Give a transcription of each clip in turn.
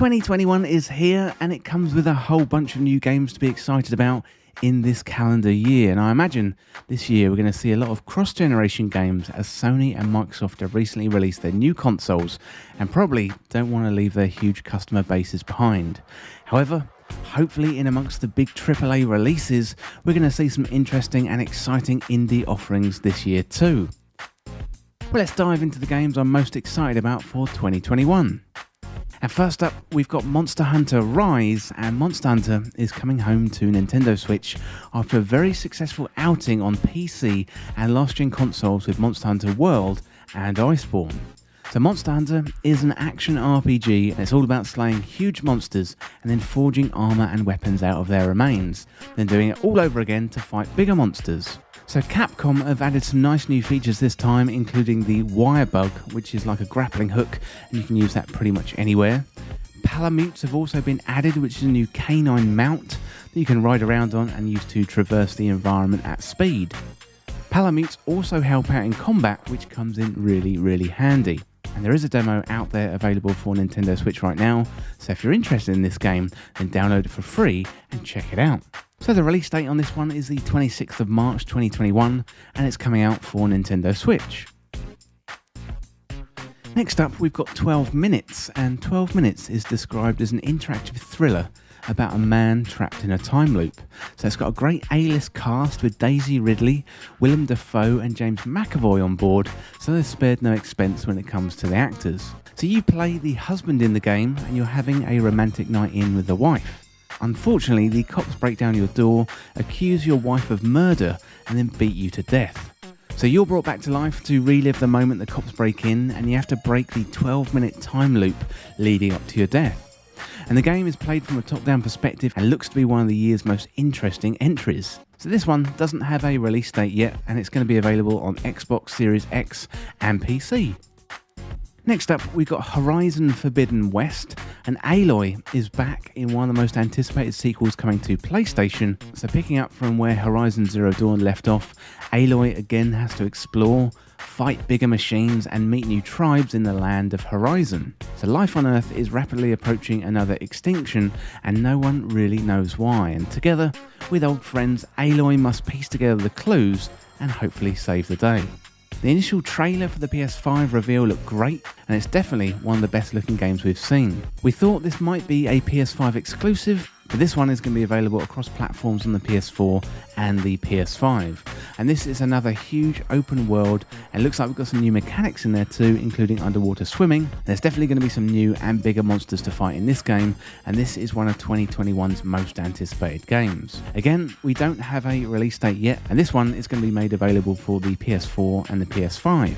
2021 is here and it comes with a whole bunch of new games to be excited about in this calendar year. And I imagine this year we're going to see a lot of cross-generation games as Sony and Microsoft have recently released their new consoles and probably don't want to leave their huge customer bases behind. However, hopefully in amongst the big AAA releases, we're going to see some interesting and exciting indie offerings this year too. Well, let's dive into the games I'm most excited about for 2021. And first up, we've got Monster Hunter Rise, and Monster Hunter is coming home to Nintendo Switch after a very successful outing on PC and last-gen consoles with Monster Hunter World and Iceborne. So Monster Hunter is an action RPG, and it's all about slaying huge monsters and then forging armour and weapons out of their remains, then doing it all over again to fight bigger monsters. So Capcom have added some nice new features this time, including the wire bug, which is like a grappling hook, and you can use that pretty much anywhere. Palamutes have also been added, which is a new canine mount that you can ride around on and use to traverse the environment at speed. Palamutes also help out in combat, which comes in really handy. And there is a demo out there available for Nintendo Switch right now, so if you're interested in this game, then download it for free and check it out. So the release date on this one is the 26th of March 2021, and it's coming out for Nintendo Switch. Next up, we've got 12 Minutes, and 12 Minutes is described as an interactive thriller about a man trapped in a time loop. So it's got a great A-list cast with Daisy Ridley, Willem Dafoe and James McAvoy on board, so they've spared no expense when it comes to the actors. So you play the husband in the game and you're having a romantic night in with the wife. Unfortunately, the cops break down your door, accuse your wife of murder and then beat you to death. So you're brought back to life to relive the moment the cops break in, and you have to break the 12-minute time loop leading up to your death. And the game is played from a top-down perspective and looks to be one of the year's most interesting entries. So this one doesn't have a release date yet, and it's going to be available on Xbox Series X and PC. Next up, we've got Horizon Forbidden West, and Aloy is back in one of the most anticipated sequels coming to PlayStation. So picking up from where Horizon Zero Dawn left off, Aloy again has to explore, fight bigger machines and meet new tribes in the land of Horizon. So life on Earth is rapidly approaching another extinction and no one really knows why, and together with old friends, Aloy must piece together the clues and hopefully save the day. The initial trailer for the PS5 reveal looked great, and it's definitely one of the best looking games we've seen. We thought this might be a PS5 exclusive, but this one is going to be available across platforms on the PS4 and the PS5. And this is another huge open world, and it looks like we've got some new mechanics in there too, including underwater swimming. There's definitely going to be some new and bigger monsters to fight in this game, and this is one of 2021's most anticipated games. Again, we don't have a release date yet, and this one is going to be made available for the PS4 and the PS5.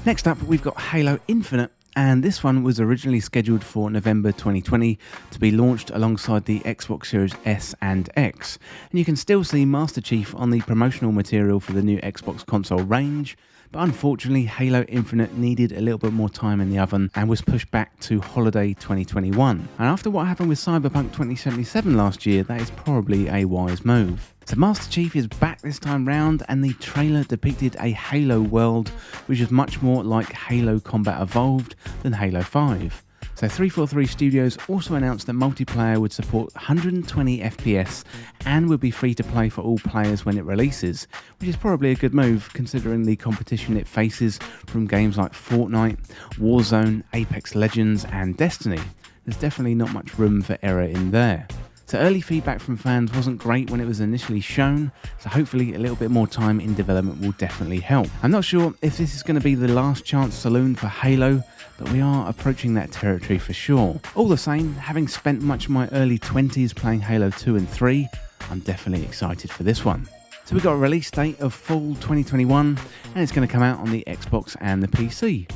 Next up, we've got Halo Infinite, and this one was originally scheduled for November 2020 to be launched alongside the Xbox Series S and X. And you can still see Master Chief on the promotional material for the new Xbox console range, but unfortunately Halo Infinite needed a little bit more time in the oven and was pushed back to holiday 2021. And after what happened with Cyberpunk 2077 last year, that is probably a wise move. So Master Chief is back this time round, and the trailer depicted a Halo world which is much more like Halo Combat Evolved than Halo 5. So 343 Studios also announced that multiplayer would support 120 FPS and would be free to play for all players when it releases, which is probably a good move considering the competition it faces from games like Fortnite, Warzone, Apex Legends and Destiny. There's definitely not much room for error in there. So early feedback from fans wasn't great when it was initially shown, so hopefully a little bit more time in development will definitely help. I'm not sure if this is going to be the last chance saloon for Halo, but we are approaching that territory for sure. All the same, having spent much of my early 20s playing Halo 2 and 3, I'm definitely excited for this one. So we've got a release date of fall 2021, and it's going to come out on the Xbox and the PC.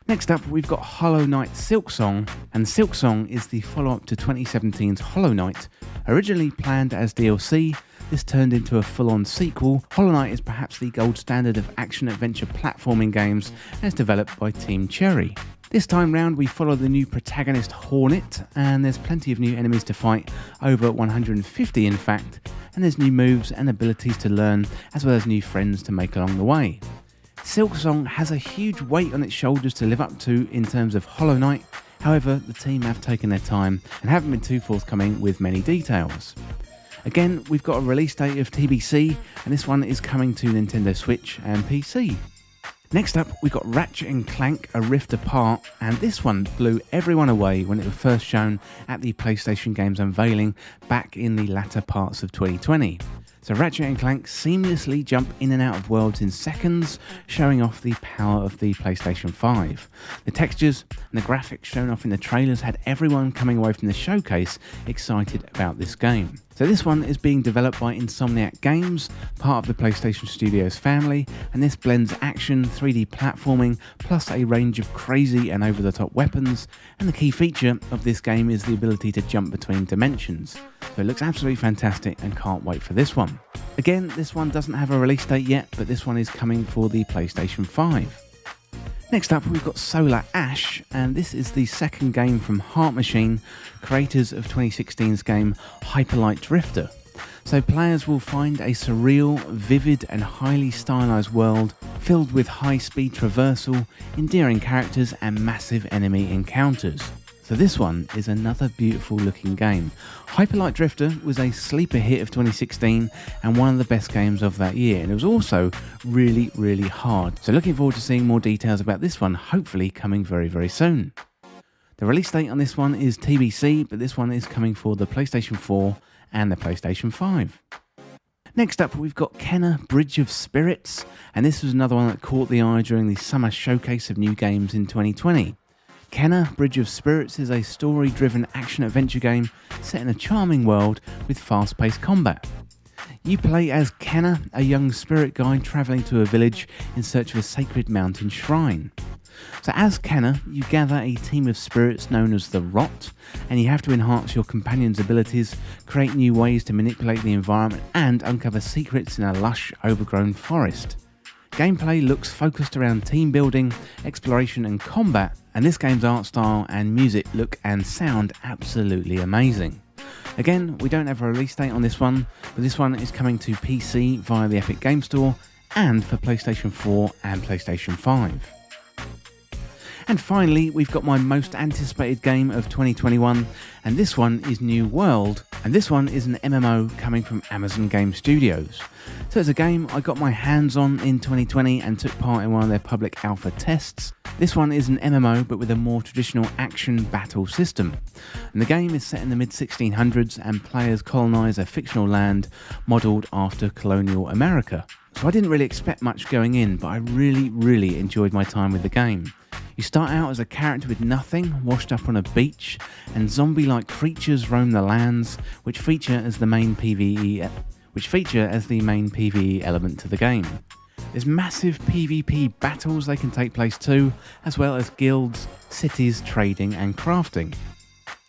Next up, we've got Hollow Knight Silksong, and Silksong is the follow-up to 2017's Hollow Knight. Originally planned as DLC, this turned into a full-on sequel. Hollow Knight is perhaps the gold standard of action-adventure platforming games, and is developed by Team Cherry. This time round, we follow the new protagonist Hornet, and there's plenty of new enemies to fight, over 150 in fact, and there's new moves and abilities to learn, as well as new friends to make along the way. Silksong has a huge weight on its shoulders to live up to in terms of Hollow Knight. However, the team have taken their time and haven't been too forthcoming with many details. Again, we've got a release date of TBC, and this one is coming to Nintendo Switch and PC. Next up, we've got Ratchet & Clank A Rift Apart, and this one blew everyone away when it was first shown at the PlayStation Games unveiling back in the latter parts of 2020. So Ratchet & Clank seamlessly jump in and out of worlds in seconds, showing off the power of the PlayStation 5. The textures and the graphics shown off in the trailers had everyone coming away from the showcase excited about this game. So this one is being developed by Insomniac Games, part of the PlayStation Studios family, and this blends action, 3D platforming, plus a range of crazy and over-the-top weapons, and the key feature of this game is the ability to jump between dimensions. So it looks absolutely fantastic and can't wait for this one. Again, this one doesn't have a release date yet, but this one is coming for the PlayStation 5. Next up, we've got Solar Ash, and this is the second game from Heart Machine, creators of 2016's game Hyperlight Drifter. So players will find a surreal, vivid and highly stylised world filled with high-speed traversal, endearing characters and massive enemy encounters. So this one is another beautiful looking game. Hyperlight Drifter was a sleeper hit of 2016 and one of the best games of that year, and it was also really, really hard. So looking forward to seeing more details about this one, hopefully coming very, very soon. The release date on this one is TBC, but this one is coming for the PlayStation 4 and the PlayStation 5. Next up, we've got Kena Bridge of Spirits, and this was another one that caught the eye during the summer showcase of new games in 2020. Kena Bridge of Spirits is a story-driven action-adventure game set in a charming world with fast-paced combat. You play as Kena, a young spirit guide travelling to a village in search of a sacred mountain shrine. So as Kena, you gather a team of spirits known as the Rot, and you have to enhance your companion's abilities, create new ways to manipulate the environment, and uncover secrets in a lush, overgrown forest. Gameplay looks focused around team building, exploration and combat, and this game's art style and music look and sound absolutely amazing. Again, we don't have a release date on this one, but this one is coming to PC via the Epic Game Store and for PlayStation 4 and PlayStation 5. And finally, we've got my most anticipated game of 2021, and this one is New World, and this one is an MMO coming from Amazon Game Studios. So it's a game I got my hands on in 2020 and took part in one of their public alpha tests. This one is an MMO but with a more traditional action battle system. And the game is set in the mid-1600s and players colonise a fictional land modelled after colonial America. So I didn't really expect much going in, but I really enjoyed my time with the game. You start out as a character with nothing, washed up on a beach, and zombie-like creatures roam the lands, which feature as the main PvE element to the game. There's massive PvP battles they can take place too, as well as guilds, cities, trading and crafting.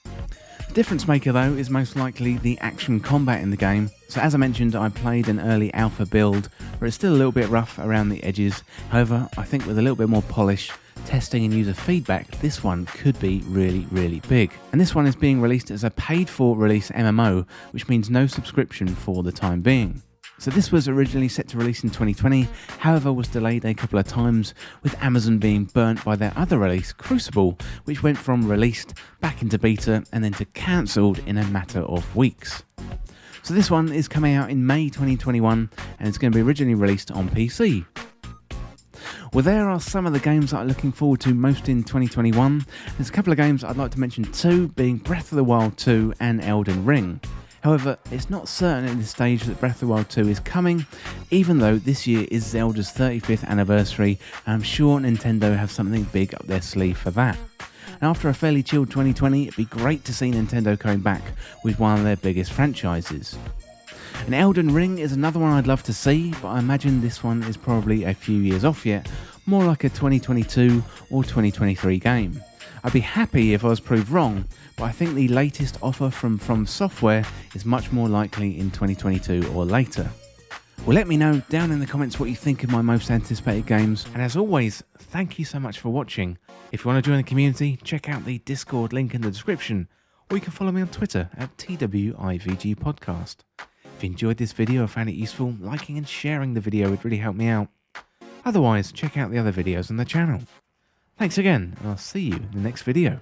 The difference maker though is most likely the action combat in the game. So as I mentioned, I played an early alpha build where it's still a little bit rough around the edges. However, I think with a little bit more polish, testing and user feedback, this one could be really big. And this one is being released as a paid for release MMO, which means no subscription for the time being. So this was originally set to release in 2020, however was delayed a couple of times, with Amazon being burnt by their other release, Crucible, which went from released back into beta and then to cancelled in a matter of weeks. So this one is coming out in May 2021 and it's going to be originally released on PC. Well, there are some of the games that I'm looking forward to most in 2021. There's a couple of games I'd like to mention too, being Breath of the Wild 2 and Elden Ring. However, it's not certain at this stage that Breath of the Wild 2 is coming, even though this year is Zelda's 35th anniversary, and I'm sure Nintendo have something big up their sleeve for that. And after a fairly chilled 2020, it'd be great to see Nintendo coming back with one of their biggest franchises. And Elden Ring is another one I'd love to see, but I imagine this one is probably a few years off yet, more like a 2022 or 2023 game. I'd be happy if I was proved wrong, but I think the latest offer from Software is much more likely in 2022 or later. Well, let me know down in the comments what you think of my most anticipated games, and as always, thank you so much for watching. If you want to join the community, check out the Discord link in the description, or you can follow me on Twitter at TWIVG Podcast. If you enjoyed this video or found it useful, liking and sharing the video would really help me out. Otherwise, check out the other videos on the channel. Thanks again, and I'll see you in the next video.